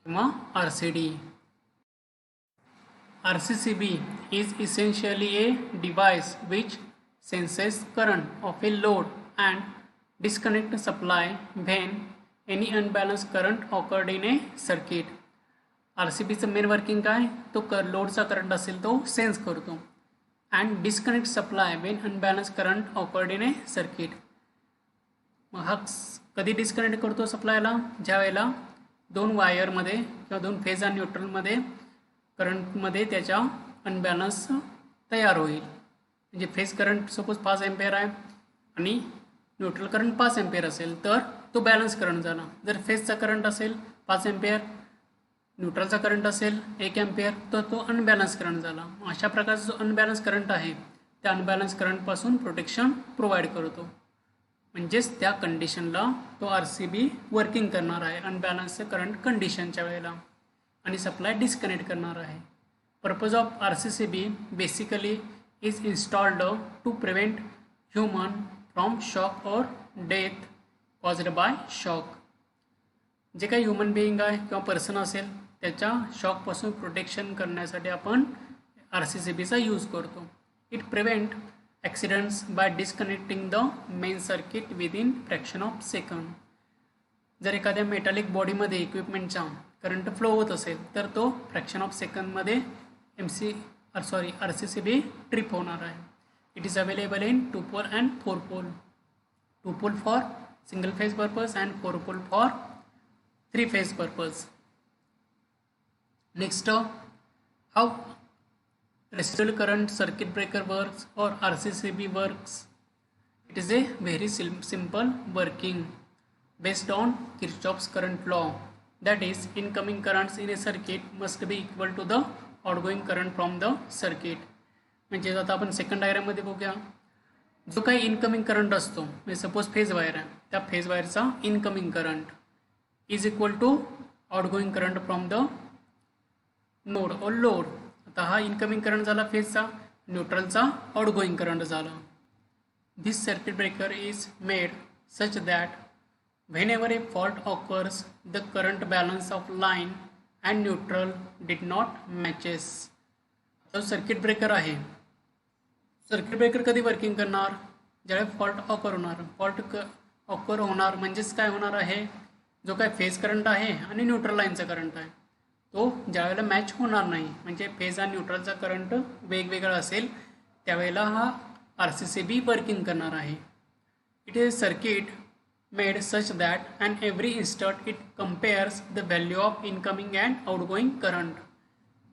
किंवा RCD. RCCB is essentially a device which senses current of a load and disconnect supply when any unbalanced current occurred in a circuit. RCBचं मेन वर्किंग काय, तो लोडचा करंट असेल तो सेन्स करतो and disconnect supply when unbalance current occurred in a circuit. मग हा कधी डिस्कनेक्ट करतो सप्लायला, ज्या वेळेला दोन वायरमध्ये किंवा दोन फेज आणि न्यूट्रलमध्ये करंटमध्ये त्याच्या अनबॅलन्स तयार होईल. म्हणजे फेज करंट सपोज 5 एम्पियर आहे आणि न्यूट्रल करंट 5 एम्पियर असेल तर तो बॅलन्स करंट झाला. जर फेजचा करंट असेल 5 एम्पियर, न्यूट्रलचा करंट असेल 1 एम्पियर, तर तो अनबॅलन्स करंट झाला. अशा प्रकारचा जो अनबॅलन्स करंट आहे त्या अनबॅलन्स करंटपासून प्रोटेक्शन प्रोव्हाइड करतो. म्हणजेच त्या कंडिशनला तो RCB वर्किंग करणार आहे अनबॅलन्स करंट कंडिशनच्या वेळेला आणि सप्लाय डिस्कनेक्ट करणार आहे. Purpose of RCCB basically is installed to prevent human from shock और डेथ कॉज्ड बाय शॉक. जे काही ह्युमन बिईंग आहे किंवा पर्सन असेल त्याच्या शॉकपासून प्रोटेक्शन करण्यासाठी आपण RCCBचा यूज करतो. It prevent accidents by disconnecting the main circuit within fraction of second. जर एखाद्या मेटॅलिक बॉडीमध्ये इक्विपमेंटचा करंट फ्लो होत असेल तर तो फ्रॅक्शन ऑफ सेकंडमध्ये RCCB ट्रिप होणार आहे. It is available in 2 pole and 4 pole. 2 pole for single phase purpose and 4 pole for 3 phase purpose. Next, how residual current circuit breaker works or RCCB works. It is a very simple working based on Kirchhoff's current law. That is, incoming currents in a circuit must be equal to the outgoing current from the circuit. म्हणजे आता आपण second डायग्राममध्ये बघूया. जो काही incoming current असतो, म्हणजे suppose phase wire आहे, त्या फेज वायरचा incoming current is equal to outgoing current from the node और लोड. आता हा इनकमिंग करंट झाला फेजचा, न्यूट्रलचा आउटगोईंग करंट झाला. This circuit breaker is made such that whenever a fault occurs the current balance of line and neutral did not matches. आता circuit breaker आहे, circuit breaker कधी working करणार, ज्यावेळी फॉल्ट ऑकर होणार. Fault occur होणार म्हणजेच काय होणार आहे, जो काय फेज करंट आहे आणि न्यूट्रल लाईनचा करंट आहे तो ज्यावेळेला मॅच होणार नाही, म्हणजे फेज आणि न्यूट्रलचा करंट वेगवेगळा असेल त्यावेळेला हा RCCB वर्किंग करणार आहे. It is circuit made such that and every instant it compares the value of incoming and outgoing current.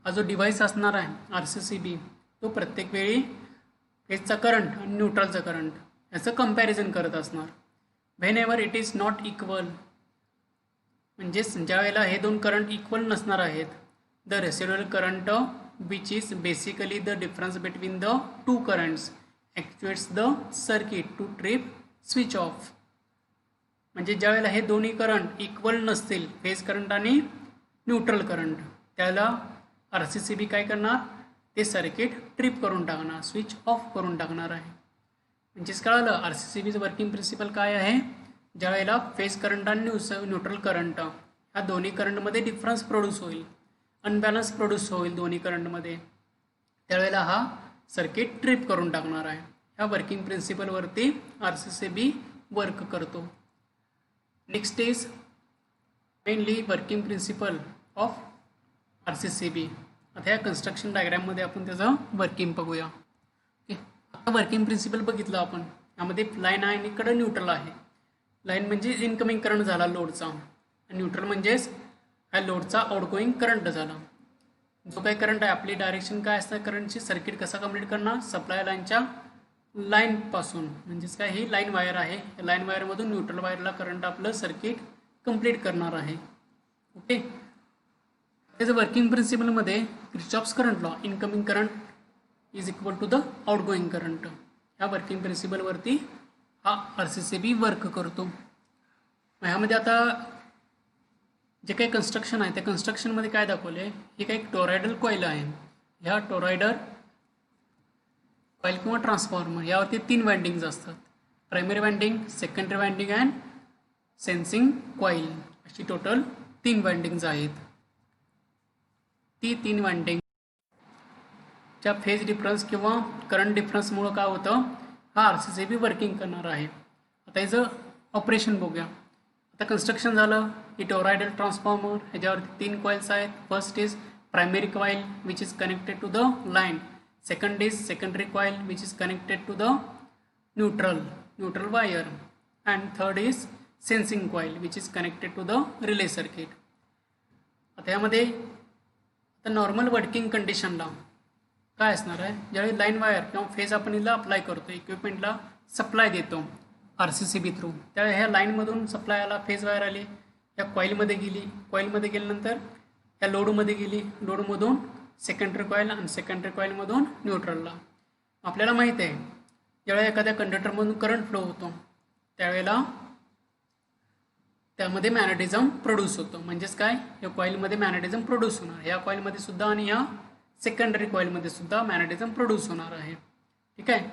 हा जो डिव्हाइस असणार आहे RCCB तो प्रत्येक वेळी फेजचा करंट आणि न्यूट्रलचा करंट याचं कम्पॅरिझन करत असणार. Whenever it is not equal, म्हणजेच ज्या वेळेला हे दोन करंट इक्वल नसणार आहेत, the residual current which is basically the difference between the 2 currents actuates the circuit to trip switch off. म्हणजे ज्या वेळेला हे दोन्ही करंट इक्वल नसतील, फेज करंट आणि न्यूट्रल करंट, त्याला RCCB काय करणार, ते सर्किट ट्रिप करून टाकणार, स्विच ऑफ करून टाकणार आहे. म्हणजेच कळालं RCCBचं वर्किंग प्रिन्सिपल काय आहे. ज्या वेळेला फेज करंट आणि न्यूट्रल करंट ह्या दोन्ही करंटमध्ये डिफरन्स प्रोड्यूस होईल, अनबॅलन्स प्रोड्यूस होईल दोन्ही करंटमध्ये, त्यावेळेला हा सर्किट ट्रिप करून टाकणार आहे. ह्या वर्किंग प्रिन्सिपलवरती RCCB वर्क करतो. Next is mainly working principle of RCCB. आता ह्या कन्स्ट्रक्शन डायग्राममध्ये आपण त्याचं वर्किंग बघूया. ओके, आता वर्किंग प्रिन्सिपल बघितलं आपण. यामध्ये लाईन आहे आणि इकडं न्यूट्रल आहे. लाईन म्हणजे इनकमिंग करंट झाला लोडचा आणि न्यूट्रल म्हणजेच ह्या लोडचा आउटगोईंग करंट झाला. जो काही करंट आहे आपली डायरेक्शन काय असतं करंटची, सर्किट कसा कंप्लीट करणार, सप्लाय लाईनच्या लाईनपासून, म्हणजेच काय ही लाईन वायर आहे, लाईन वायरमधून न्यूट्रल वायरला करंट आपलं सर्किट कंप्लीट करणार आहे. ओके, त्याचं वर्किंग प्रिन्सिपलमध्ये Kirchhoff's current law, incoming current is equal to the outgoing current, ह्या वर्किंग प्रिन्सिपलवरती हा RCCB वर्क करतो. ह्यामध्ये आता जे काही कन्स्ट्रक्शन आहे त्या कन्स्ट्रक्शनमध्ये काय दाखवले, हे काही टोरायडल कॉईल आहे. ह्या टोरायडल कॉईल किंवा ट्रान्सफॉर्मर यावरती 3 वाइंडिंग्स असतात, primary winding, secondary winding and sensing coil, अशी टोटल 3 वाइंडिंग्स आहेत. ती 3 वाइंडिंग च्या फेज डिफरन्स किंवा करंट डिफरन्समुळं काय होतं, हा RCCB वर्किंग करणार आहे. आता याचं ऑपरेशन बघूया. आता कन्स्ट्रक्शन झालं. ही टोरायडल ट्रान्सफॉर्मर, ह्याच्यावरती 3 कॉइल्स आहेत. First is primary coil which is connected to the line. Second is secondary coil which is connected to the neutral wire. And third is sensing coil which is connected to the relay circuit. आता यामध्ये आता normal working कंडिशनला काय असणार आहे, ज्यावेळी line wire किंवा phase आपण हिला अप्लाय करतो, इक्विपमेंटला सप्लाय देतो RCCB थ्रू, त्यावेळी ह्या लाईनमधून सप्लाय आला, फेज वायर आली, या कॉईलमध्ये गेली, कॉईलमध्ये गेल्यानंतर या लोडमध्ये गेली, लोडमधून सेकंडरी कॉईल आणि सेकंडरी कॉईलमधून न्यूट्रलला. आपल्याला माहीत आहे ज्यावेळेला एखाद्या कंडक्टरमधून करंट फ्लो होतो त्यावेळेला त्यामध्ये मॅग्नेटिझम प्रोड्यूस होतो. म्हणजेच काय, या कॉईलमध्ये मॅग्नेटिझम प्रोड्यूस होणार, या कॉईलमध्ये सुद्धा आणि या सेकंडरी कॉईलमध्ये सुद्धा मॅग्नेटिझम प्रोड्यूस होणार आहे. ठीक आहे.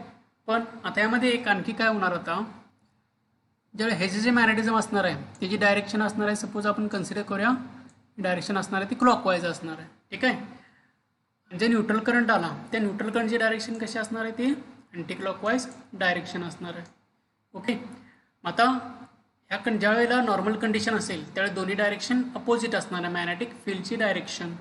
पण आता यामध्ये एक आणखी काय होणार, आता ज्यावेळेला हे जे मॅग्नेटिझम असणार आहे त्याची डायरेक्शन असणार आहे, सपोज आपण कन्सिडर करूया डायरेक्शन असणार आहे ती क्लॉकवाईज असणार आहे. ठीक आहे. जे न्यूट्रल करंट आला त्या न्यूट्रल करंटची डायरेक्शन कशी असणार आहे, ती अँटी क्लॉकवाईज डायरेक्शन असणार आहे. ओके. आता ह्या ज्या वेळेला नॉर्मल कंडिशन असेल त्यावेळेला दोन्ही डायरेक्शन अपोजिट असणार आहे. मॅग्नेटिक फील्डची डायरेक्शन,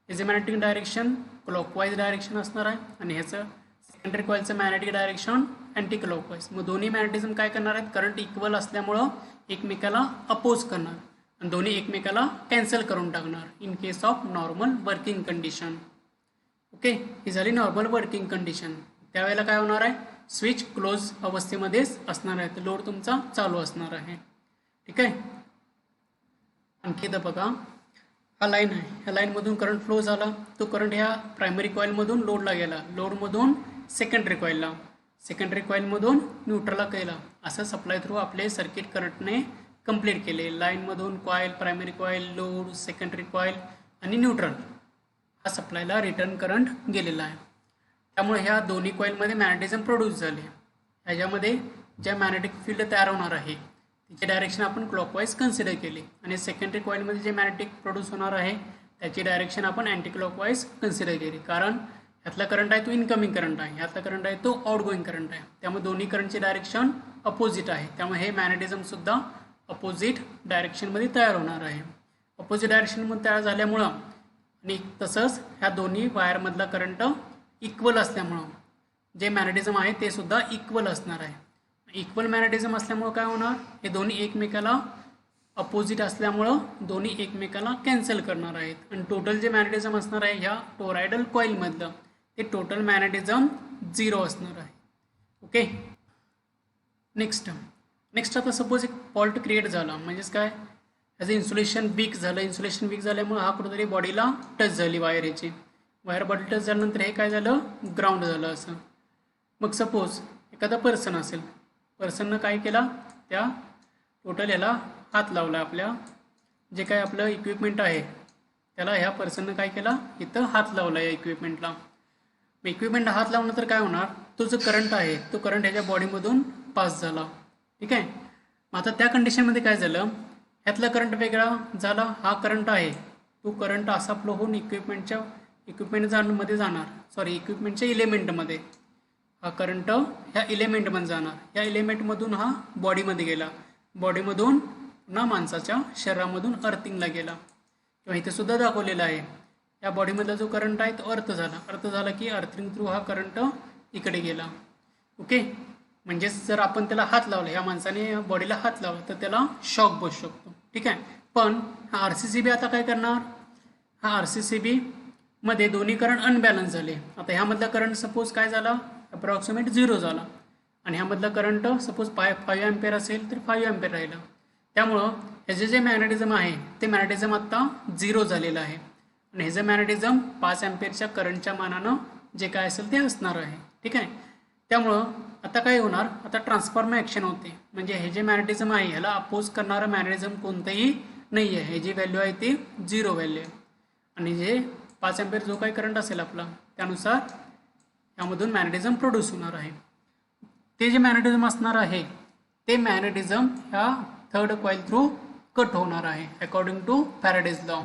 याचे मॅग्नेटिक डायरेक्शन क्लॉकवाईज डायरेक्शन असणार आहे आणि ह्याचं सेकंडरी कॉईलचं मॅग्नेटिक डायरेक्शन अँटी क्लॉकवाईज. मग दोन्ही मॅग्नेटिझम काय करणार आहेत, करंट इक्वल असल्यामुळं एकमेकाला अपोज करणार आणि दोन्ही एकमेकाला कॅन्सल करून टाकणार in case of normal working condition. Okay. ही झाली नॉर्मल वर्किंग कंडिशन. त्यावेळेला काय होणार आहे, स्विच क्लोज अवस्थेमध्येच असणार आहे, तर लोड तुमचा चालू असणार आहे. ठीक आहे. आणखी इथं बघा, हा लाईन आहे, ह्या लाईनमधून करंट फ्लो झाला, तो करंट ह्या प्रायमरी कॉईलमधून लोडला गेला, लोडमधून सेकंडरी कॉईलला, सेकंडरी कॉईलमधून न्यूट्रलला केला, असं सप्लाय थ्रू आपले सर्किट करंटने कंप्लीट केले. लाईनमधून coil, primary coil, load, secondary coil आणि न्यूट्रल हा सप्लायला रिटर्न करंट गेलेला आहे. त्यामुळे ह्या दोन्ही कॉईलमध्ये मॅग्नेटिझम प्रोड्यूस झाले. ह्याच्यामध्ये ज्या मॅग्नेटिक फील्ड तयार होणार आहे त्याची डायरेक्शन आपण क्लॉकवाईज कन्सिडर केली आणि सेकंडरी कॉईलमध्ये जे मॅग्नेटिक प्रोड्यूस होणार आहे त्याची डायरेक्शन आपण अँटी क्लॉकवाईज कन्सिडर केली, कारण ह्यातला करंट आहे तो इनकमिंग करंट आहे, ह्यातला करंट आहे तो आउटगोईंग करंट आहे. त्यामुळे दोन्ही करंटची डायरेक्शन अपोजिट आहे. त्यामुळे हे मॅग्नेटिझमसुद्धा अपोजिट डायरेक्शनमध्ये तयार होणार आहे. अपोजिट डायरेक्शनमध्ये तयार झाल्यामुळं आणि तसंच ह्या दोन्ही वायरमधला करंट इक्वल असल्यामुळं जे मॅग्नेटिझम आहे ते सुद्धा इक्वल असणार आहे. इक्वल मॅग्नेटिझम असल्यामुळं काय होणार, हे दोन्ही एकमेकाला अपोजिट असल्यामुळं दोन्ही एकमेकाला कॅन्सल करणार आहेत आणि टोटल जे मॅग्नेटिझम असणार आहे ह्या टोरायडल कॉईलमधलं ते टोटल मॅग्नेटिझम 0 असणार आहे. ओके. नेक्स्ट आता सपोज एक फॉल्ट क्रिएट झाला, म्हणजेच काय, ह्याचं इन्सुलेशन वीक झालं. इन्सुलेशन वीक झाल्यामुळे हा कुठेतरी बॉडीला टच झाली, वायर याची वायर बॉडी टच झाल्यानंतर हे काय झालं, ग्राउंड झालं असं. मग सपोज एखादा पर्सन असेल, पर्सननं काय केला, त्या टोटल याला हात लावला, आपल्या जे काय आपलं इक्विपमेंट आहे त्याला ह्या पर्सननं काय केला, इथं हात लावला या इक्विपमेंटला. मग इक्विपमेंटला हात लावल्यानंतर काय होणार, तो जो करंट आहे तो करंट ह्याच्या बॉडीमधून पास झाला. ठीक आहे. मग आता त्या कंडिशनमध्ये काय झालं, ह्यातला करंट वेगळा झाला, हा करंट आहे तो करंट असा फ्लो होऊन इक्विपमेंटमध्ये जाणार, इक्विपमेंटच्या इलेमेंटमध्ये हा करंट ह्या इलेमेंटमध्ये जाणार, ह्या इलेमेंटमधून हा बॉडीमध्ये गेला, बॉडीमधून पुन्हा माणसाच्या शरीरामधून अर्थिंगला गेला. किंवा इथे सुद्धा दाखवलेला आहे या बॉडीमधला जो करंट आहे तो अर्थ झाला की अर्थिंग थ्रू हा करंट इकडे गेला. ओके. म्हणजेच जर आपण त्याला हात लावला, ह्या माणसाने बॉडीला हात लावला तर त्याला शॉक बसू शकतो. ठीक आहे. पण हा RCCB आता काय करणार, हा RCCB मध्ये दोन्ही करंट अनबॅलन्स झाले. आता ह्यामधला करंट सपोज काय झाला, अप्रॉक्सिमेट 0 झाला आणि ह्यामधला करंट सपोज 5 अँपियर असेल तर 5 अँपियर राहिला. त्यामुळं ह्याचे जे मॅग्नेटिझम आहे ते मॅग्नेटिझम आत्ता 0 झालेलं आहे आणि ह्याचं मॅग्नेटिझम 5 अँपियरच्या करंटच्या मानानं जे काय असेल ते असणार आहे. ठीक आहे. त्यामुळं आता काय होणार, आता ट्रान्सफॉर्म ॲक्शन होते, म्हणजे हे जे मॅग्नेटिझम आहे ह्याला अपोज करणारं मॅग्नेटिझम कोणतंही नाही आहे, हे जी व्हॅल्यू आहे ती 0 व्हॅल्यू आहे आणि जे 5 अँपियर जो काही करंट असेल आपला त्यानुसार यामधून मॅग्नेटिझम प्रोड्यूस होणार आहे. ते जे मॅग्नेटिझम असणार आहे ते मॅग्नेटिझम ह्या थर्ड कॉईल थ्रू कट होणार आहे अकॉर्डिंग टू फॅराडेज लॉ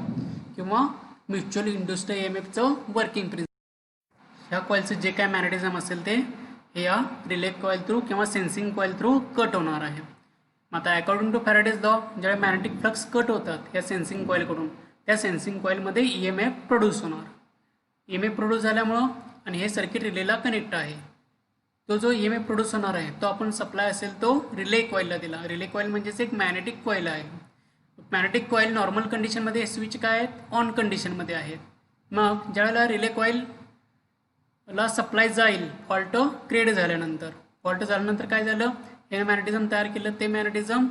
किंवा म्युच्युअल इंड्युस्ड EMFचं वर्किंग प्रिन्सिपल. ह्या कॉईलचं जे काय मॅग्नेटिझम असेल ते हे या रिले कॉईल थ्रू किंवा सेन्सिंग कॉईल थ्रू कट होणार आहे. मग आता अकॉर्डिंग टू फॅराडेज लॉ ज्यावेळी मॅग्नेटिक फ्लक्स कट होतात या सेन्सिंग कॉईलकडून, त्या सेन्सिंग कॉईलमध्ये EMF प्रोड्यूस होणार. EMF प्रोड्यूस झाल्यामुळं आणि हे सर्किट रिलेला कनेक्ट आहे. तो जो EMF प्रोड्यूस होणार आहे तो आपण सप्लाय असेल तो रिले कॉईलला दिला. रिले कॉईल म्हणजेच एक मॅग्नेटिक कॉईल आहे. मॅग्नेटिक कॉईल नॉर्मल कंडिशनमध्ये स्विच काय आहेत, ऑन कंडिशनमध्ये आहेत. मग ज्यावेळेला रिले कॉईलला सप्लाय जाईल फॉल्ट क्रिएट झाल्यानंतर, फॉल्ट झाल्यानंतर काय झालं, हे मॅग्नेटिझम तयार केलं, ते मॅग्नेटिझम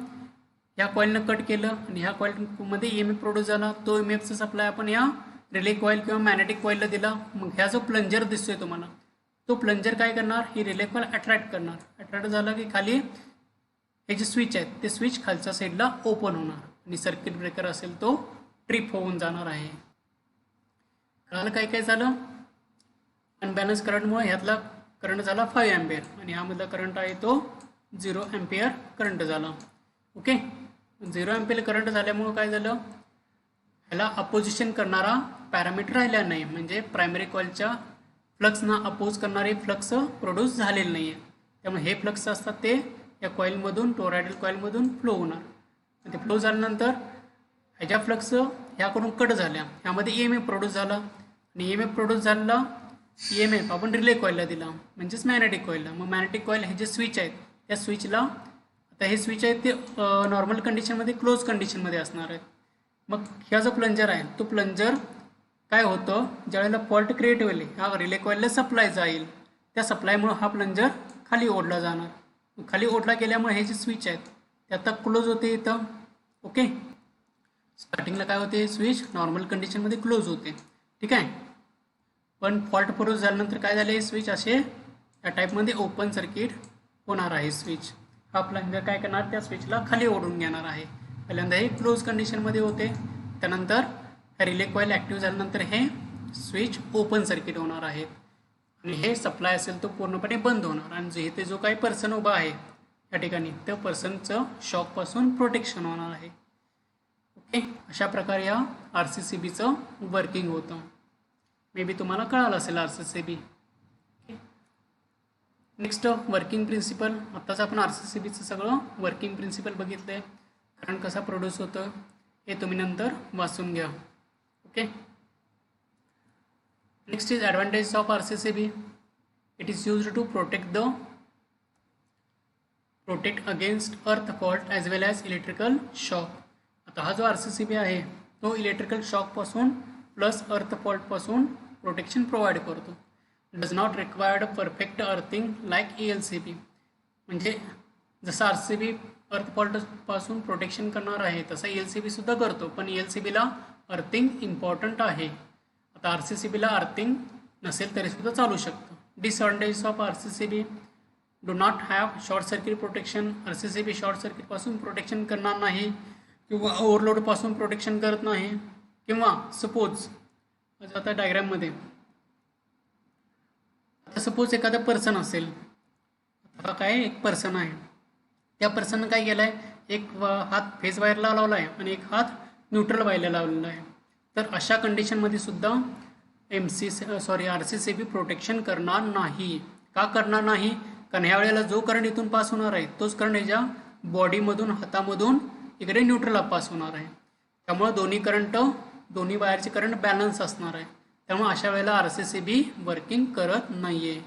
ह्या कॉईलनं कट केलं आणि ह्या कॉईलमध्ये EMF प्रोड्यूस झाला. तो EMFचा सप्लाय आपण या रिले कॉईल किंवा मॅग्नेटिक कॉईलला दिला. मग ह्या जो प्लंजर दिसतोय तुम्हाला, तो प्लंजर काय करणार, ही रिले कॉईल अट्रॅक्ट करणार. अट्रॅक्ट झालं की खाली हे जे स्विच आहेत ते स्विच खालच्या साईडला ओपन होणार आणि सर्किट ब्रेकर असेल तो ट्रिप होऊन जाणार आहे. कळालं काय काय झालं. अनबॅलन्स करंटमुळे ह्यातला करंट झाला 5 एम्पियर आणि ह्यामधला करंट आहे तो 0 एम्पियर करंट झाला. ओके, 0 एम्पियर करंट झाल्यामुळं काय झालं, ह्याला अपोजिशन करणारा पॅरामीटर राहिला नाही. म्हणजे प्रायमरी कॉईलच्या फ्लक्सना अपोज करणारे फ्लक्स प्रोड्यूस झालेले नाही आहे. त्यामुळे हे फ्लक्स असतात ते या कॉईलमधून, टोरॉइडल कॉईलमधून फ्लो होणार. ते फ्लो झाल्यानंतर ह्याच्या फ्लक्स ह्याकडून कट झाल्या, ह्यामध्ये EMF प्रोड्यूस झाला आणि EMF प्रोड्यूस झाला, EMF आपण रिले कॉईलला दिला म्हणजेच मॅग्नेटिक कॉईलला. मग मॅग्नेटिक कॉईल हे जे स्विच आहेत त्या स्विचला, आता हे स्विच आहेत ते नॉर्मल कंडिशनमध्ये क्लोज कंडिशनमध्ये असणार आहेत. मग ह्या जो प्लंजर आहे तो प्लंजर काय होतं, ज्यावेळेला फॉल्ट क्रिएट होईल ह्या रिले कॉईलला सप्लाय जाईल, त्या सप्लायमुळे हा प्लंजर खाली ओढला जाणार. खाली ओढला गेल्यामुळे हे जे स्विच आहेत ते आता क्लोज होते इथं. ओके, स्टार्टिंगला काय होते, स्विच नॉर्मल कंडिशनमध्ये क्लोज होते, ठीक आहे. पण फॉल्ट प्रोड्यूस झाल्यानंतर काय झाले, स्विच असे या टाईपमध्ये ओपन सर्किट होणार आहे. स्विच हा प्लंजर काय करणार, त्या स्विचला खाली ओढून घेणार आहे. पहिल्यांदा हे क्लोज कंडिशनमध्ये होते, त्यानंतर रिले कॉईल ॲक्टिव्ह झाल्यानंतर हे स्विच ओपन सर्किट होणार आहे आणि हे सप्लाय असेल तो पूर्णपणे बंद होणार. आणि इथे जो काही पर्सन उभा आहे या ठिकाणी त्या पर्सनचं शॉकपासून प्रोटेक्शन होणार आहे. ओके, अशा प्रकारे या RCCBचं वर्किंग होतं. मे बी तुम्हाला कळालं असेल RCCB. Next working principle. आत्ताच आपण RCCBचं सगळं वर्किंग प्रिन्सिपल बघितलं आहे. करंट कसा प्रोड्यूस होतं हे तुम्ही नंतर वाचून घ्या. Okay, next is advantage of RCCB. It is used to protect against earth fault as well as electrical shock. आता हा जो RCCB आहे तो इलेक्ट्रिकल शॉकपासून प्लस अर्थ फॉल्टपासून प्रोटेक्शन प्रोव्हाइड करतो. Does not required perfect earthing like ELCB. म्हणजे जसं RCCB अर्थ फॉल्टपासून प्रोटेक्शन करणार आहे तसं ELCB सुद्धा करतो, पण ELCBला अर्थिंग इम्पॉर्टंट आहे. आता RCCBला अर्थिंग नसेल तरीसुद्धा चालू शकतं. Disadvantage of RCCB. Do not have short circuit protection. RCCB short सर्किटपासून प्रोटेक्शन करणार नाही किंवा ओव्हरलोडपासून प्रोटेक्शन करत नाही. किंवा सपोज आता डायग्राममध्ये आता सपोज एखादा पर्सन असेल, आता काय एक पर्सन आहे, त्या पर्सननं काय केलं आहे, एक हात फेज वायरला लावला आहे आणि एक हात न्यूट्रल वायरला लावलेला आहे. तर अशा कंडिशनमध्ये सुद्धा RCCB प्रोटेक्शन करणार नाही. का करणार नाही, कारण ह्या वेळेला जो करंट इथून पास होणार आहे तोच करंट ह्याच्या बॉडीमधून, हातामधून इकडे न्यूट्रलला पास होणार आहे. त्यामुळे दोन्ही वायरचे करंट बॅलन्स असणार आहे. त्यामुळे अशा वेळेला RCCB वर्किंग करत नाही आहे.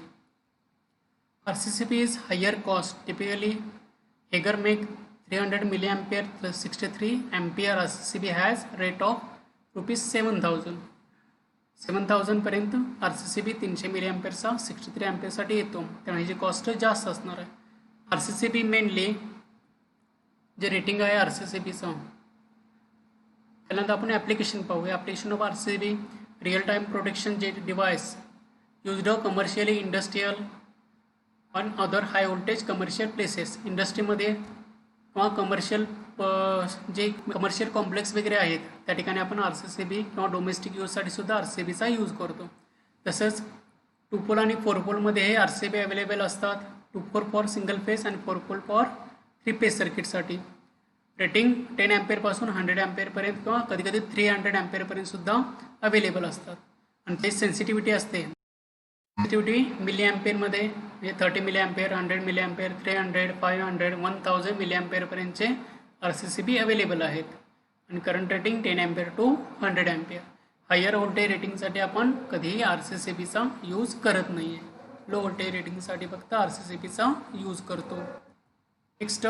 RCCB is higher cost. Typically Hager make 300 milliampere plus 63 ampere. RCCB has rate of ₹7,000. 7,000 पर्यंत RCCB 300 milliampereचा 63 ampereसाठी येतो. त्यामुळे ह्याची कॉस्ट जास्त असणार आहे. RCCB मेनली जे रेटिंग आहे RCCBचं, पहिल्यांदा आपण ॲप्लिकेशन पाहू. Application of RCCB. Real time protection जे device used commercially, industrial on other high voltage commercial places. इंडस्ट्रीमध्ये किंवा जे कमर्शियल कॉम्प्लेक्स वगैरे आहेत त्या ठिकाणी आपण RCCB किंवा डोमेस्टिक यूजसाठी सुद्धा RCCBचा यूज करतो. तसंच 2 पोल आणि 4 पोलमध्ये हे RCCB अवेलेबल असतात. 2 पोल फॉर सिंगल फेज आणि 4 पोल फॉर 3 फेज सर्किटसाठी. रेटिंग 10 ampereपासून 100 ampereपर्यंत किंवा कधीकधी 300 ampereपर्यंत सुद्धा अवेलेबल असतात. आणि ते सेन्सिटिव्हिटी असते सेन्सिटिव्हिटी मिली ॲम्पेअरमध्ये म्हणजे 30 milli ampere, 100 milli ampere, 300, 500, 1000 milli ॲम्पेअरपर्यंतचे RCCB अवेलेबल आहेत. आणि current rating 10 ampere to 100 ampere. Higher voltage रेटिंगसाठी आपण कधीही RCCBचा यूज करत नाही आहे. लो व्होल्टेज रेटिंगसाठी फक्त RCCBचा यूज करतो. Next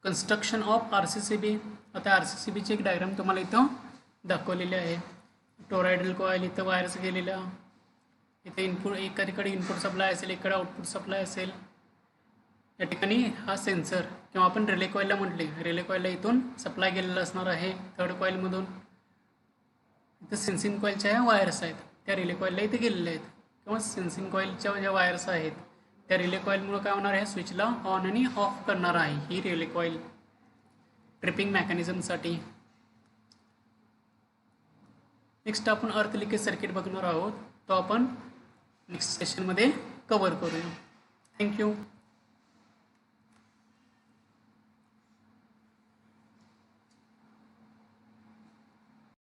construction of RCCB. आता RCCBची एक डायग्राम तुम्हाला इथं दाखवलेली आहे. टोरॉइडल कॉईल, इथं वायर्स गेलेल्या, इथे इनपुट, एका ठिकाणी इनपुट सप्लाय असेल, एकडे आउटपुट सप्लाय असेल. या ठिकाणी हा सेन्सर किंवा आपण रिले कॉईलला म्हटले, रिले कॉईलला इथून सप्लाय गेलेला असणार आहे थर्ड कॉईलमधून. इथं सेन्सिंग कॉईलच्या ह्या वायर्स आहेत, त्या रिले कॉईलला इथे गेलेल्या आहेत. किंवा सेन्सिंग कॉईलच्या ज्या वायर्स आहेत त्या रिले कॉईलमुळे काय होणार आहे, स्विचला ऑन आणि ऑफ करणार आहे ही रिले कॉईल ट्रिपिंग मेकॅनिझमसाठी. नेक्स्ट आपण अर्थ लिकेज सर्किट बघणार आहोत, तो आपण नेक्स्ट सेशनमध्ये कवर करूया. थँक्यू.